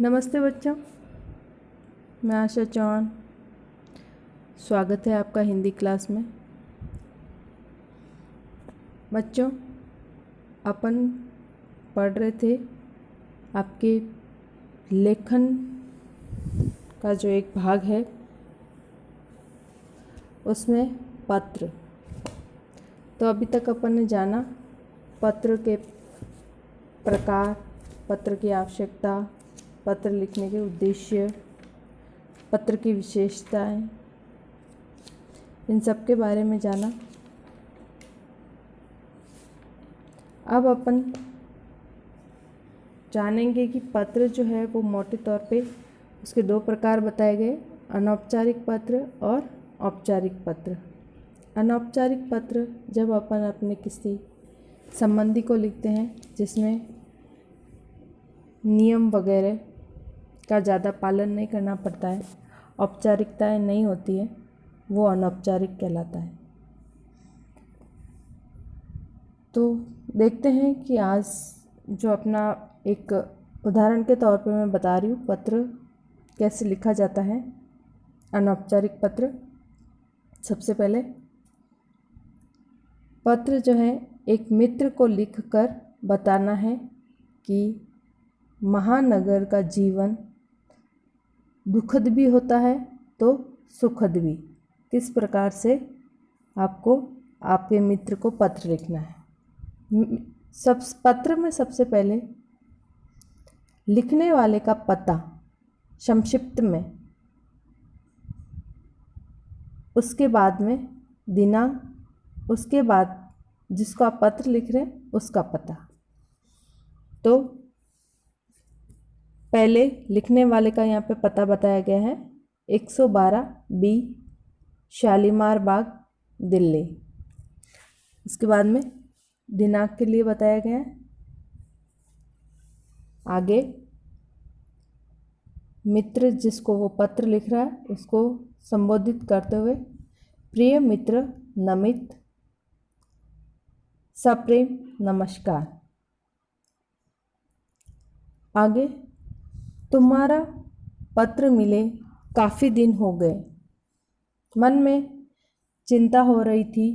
नमस्ते बच्चों, मैं आशा चौहान। स्वागत है आपका हिंदी क्लास में। बच्चों, अपन पढ़ रहे थे आपके लेखन का जो एक भाग है उसमें पत्र। तो अभी तक अपन ने जाना पत्र के प्रकार, पत्र की आवश्यकता, पत्र लिखने के उद्देश्य, पत्र की विशेषताएं, इन सब के बारे में जाना। अब अपन जानेंगे कि पत्र जो है वो मोटे तौर पे उसके दो प्रकार बताए गए, अनौपचारिक पत्र और औपचारिक पत्र। अनौपचारिक पत्र जब अपन अपने किसी संबंधी को लिखते हैं जिसमें नियम वगैरह का ज़्यादा पालन नहीं करना पड़ता है, औपचारिकताएं नहीं होती है, वो अनौपचारिक कहलाता है। तो देखते हैं कि आज जो अपना एक उदाहरण के तौर पे मैं बता रही हूँ पत्र कैसे लिखा जाता है, अनौपचारिक पत्र। सबसे पहले पत्र जो है एक मित्र को लिखकर बताना है कि महानगर का जीवन दुखद भी होता है तो सुखद भी। किस प्रकार से आपको आपके मित्र को पत्र लिखना है। सब पत्र में सबसे पहले लिखने वाले का पता संक्षिप्त में, उसके बाद में दिनांक, उसके बाद जिसको आप पत्र लिख रहे हैं उसका पता। तो पहले लिखने वाले का यहाँ पे पता बताया गया है 112 बी शालीमार बाग, दिल्ली। उसके बाद में दिनांक के लिए बताया गया है। आगे मित्र जिसको वो पत्र लिख रहा है उसको संबोधित करते हुए प्रिय मित्र नमित, सप्रेम नमस्कार। आगे तुम्हारा पत्र मिले काफ़ी दिन हो गए, मन में चिंता हो रही थी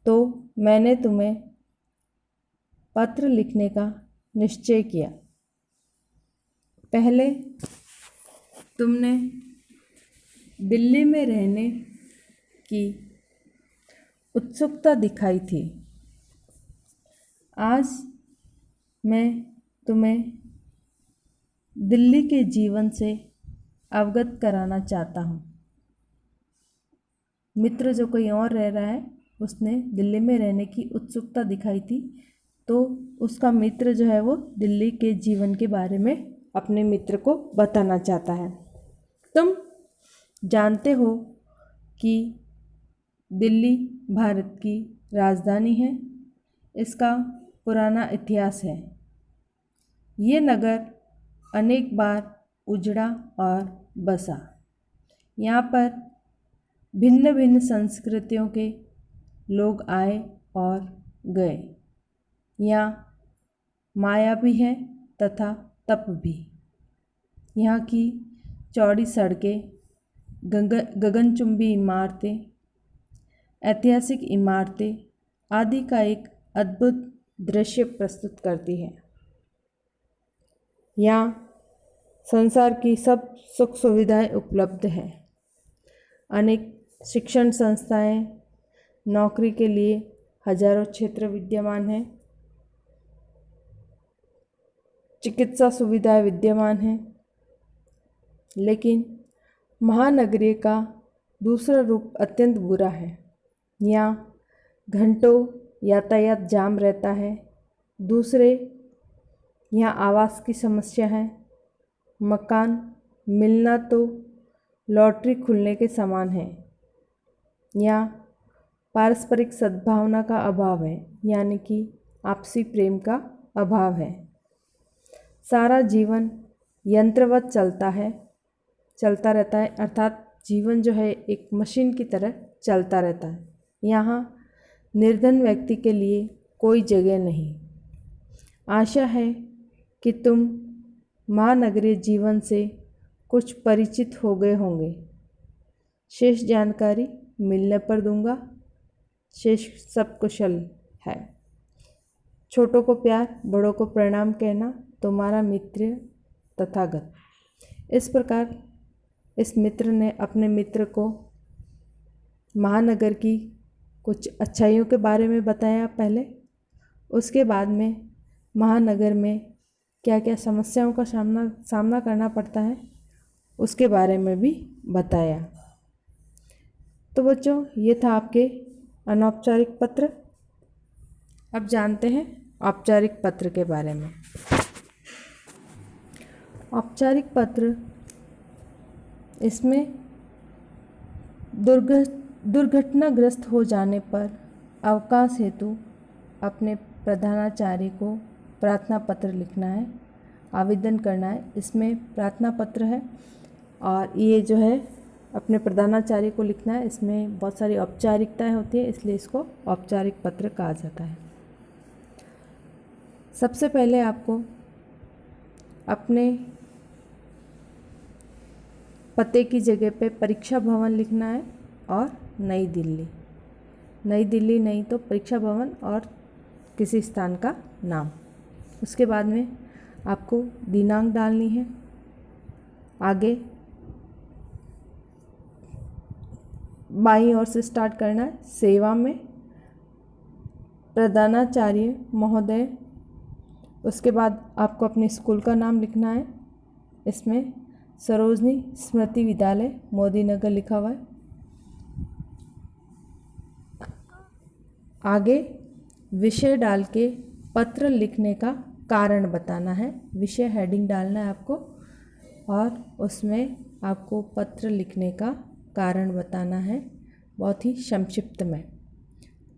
तो मैंने तुम्हें पत्र लिखने का निश्चय किया। पहले तुमने दिल्ली में रहने की उत्सुकता दिखाई थी, आज मैं तुम्हें दिल्ली के जीवन से अवगत कराना चाहता हूँ। मित्र जो कोई और रह रहा है उसने दिल्ली में रहने की उत्सुकता दिखाई थी, तो उसका मित्र जो है वो दिल्ली के जीवन के बारे में अपने मित्र को बताना चाहता है। तुम जानते हो कि दिल्ली भारत की राजधानी है, इसका पुराना इतिहास है। ये नगर अनेक बार उजड़ा और बसा। यहाँ पर भिन्न भिन्न संस्कृतियों के लोग आए और गए। यहाँ माया भी है तथा तप भी। यहाँ की चौड़ी सड़कें, गगनचुंबी इमारतें, ऐतिहासिक इमारतें आदि का एक अद्भुत दृश्य प्रस्तुत करती है। यहाँ संसार की सब सुख सुविधाएं उपलब्ध हैं। अनेक शिक्षण संस्थाएं, नौकरी के लिए हजारों क्षेत्र विद्यमान हैं, चिकित्सा सुविधाएं विद्यमान हैं। लेकिन महानगरीय का दूसरा रूप अत्यंत बुरा है। यहाँ घंटों यातायात जाम रहता है। दूसरे, यहाँ आवास की समस्या है। मकान मिलना तो लॉटरी खुलने के समान है। यहाँ पारस्परिक सद्भावना का अभाव है, यानी कि आपसी प्रेम का अभाव है। सारा जीवन यंत्रवत चलता रहता है, अर्थात जीवन जो है एक मशीन की तरह चलता रहता है। यहाँ निर्धन व्यक्ति के लिए कोई जगह नहीं। आशा है कि तुम महानगरीय जीवन से कुछ परिचित हो गए होंगे। शेष जानकारी मिलने पर दूंगा। शेष सब कुशल है। छोटों को प्यार, बड़ों को प्रणाम कहना, तुम्हारा मित्र तथागत। इस प्रकार इस मित्र ने अपने मित्र को महानगर की कुछ अच्छाइयों के बारे में बताया पहले। उसके बाद में महानगर में क्या क्या समस्याओं का सामना करना पड़ता है उसके बारे में भी बताया। तो बच्चों, ये था आपके अनौपचारिक पत्र। अब जानते हैं औपचारिक पत्र के बारे में। औपचारिक पत्र, इसमें दुर्घटनाग्रस्त हो जाने पर अवकाश हेतु अपने प्रधानाचार्य को प्रार्थना पत्र लिखना है, आवेदन करना है। इसमें प्रार्थना पत्र है और ये जो है अपने प्रधानाचार्य को लिखना है। इसमें बहुत सारी औपचारिकताएं होती है, इसलिए इसको औपचारिक पत्र कहा जाता है। सबसे पहले आपको अपने पते की जगह पे परीक्षा भवन लिखना है और नई दिल्ली नहीं तो परीक्षा भवन और किसी स्थान का नाम। उसके बाद में आपको दिनांक डालनी है। आगे बाईं ओर से स्टार्ट करना है। सेवा में प्रधानाचार्य महोदय। उसके बाद आपको अपने स्कूल का नाम लिखना है। इसमें सरोजनी स्मृति विद्यालय मोदी नगर लिखा हुआ है। आगे विषय डाल के पत्र लिखने का कारण बताना है। विषय हेडिंग डालना है आपको और उसमें आपको पत्र लिखने का कारण बताना है, बहुत ही संक्षिप्त में।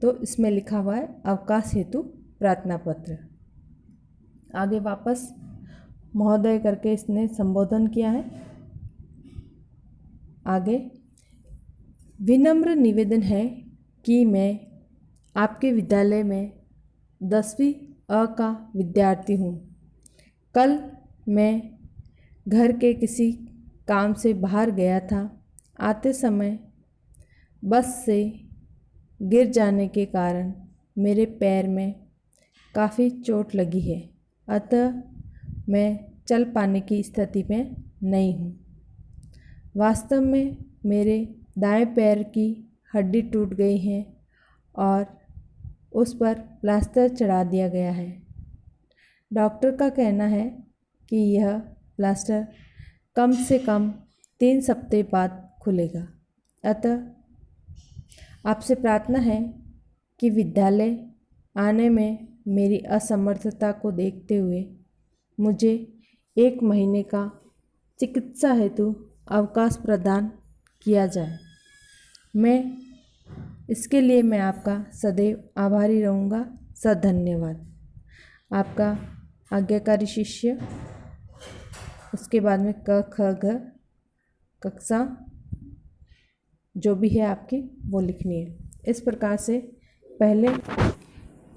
तो इसमें लिखा हुआ है अवकाश हेतु प्रार्थना पत्र। आगे वापस महोदय करके इसने संबोधन किया है। आगे विनम्र निवेदन है कि मैं आपके विद्यालय में 10वीं अ का विद्यार्थी हूँ। कल मैं घर के किसी काम से बाहर गया था। आते समय बस से गिर जाने के कारण मेरे पैर में काफ़ी चोट लगी है, अतः मैं चल पाने की स्थिति में नहीं हूँ। वास्तव में मेरे दाएं पैर की हड्डी टूट गई है और उस पर प्लास्टर चढ़ा दिया गया है। डॉक्टर का कहना है कि यह प्लास्टर कम से कम 3 सप्ताह बाद खुलेगा। अतः आपसे प्रार्थना है कि विद्यालय आने में मेरी असमर्थता को देखते हुए मुझे 1 महीने का चिकित्सा हेतु अवकाश प्रदान किया जाए। इसके लिए मैं आपका सदैव आभारी रहूँगा। धन्यवाद। आपका आज्ञाकारी शिष्य। उसके बाद में क ख ग कक्षा जो भी है आपकी वो लिखनी है।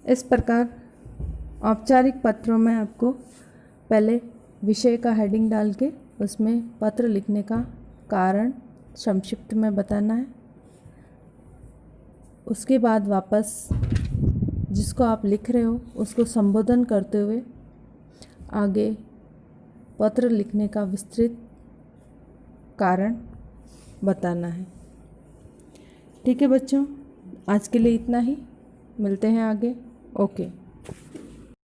इस प्रकार औपचारिक पत्रों में आपको पहले विषय का हेडिंग डाल के उसमें पत्र लिखने का कारण संक्षिप्त में बताना है। उसके बाद वापस जिसको आप लिख रहे हो उसको संबोधन करते हुए आगे पत्र लिखने का विस्तृत कारण बताना है। ठीक है बच्चों, आज के लिए इतना ही। मिलते हैं आगे। ओके।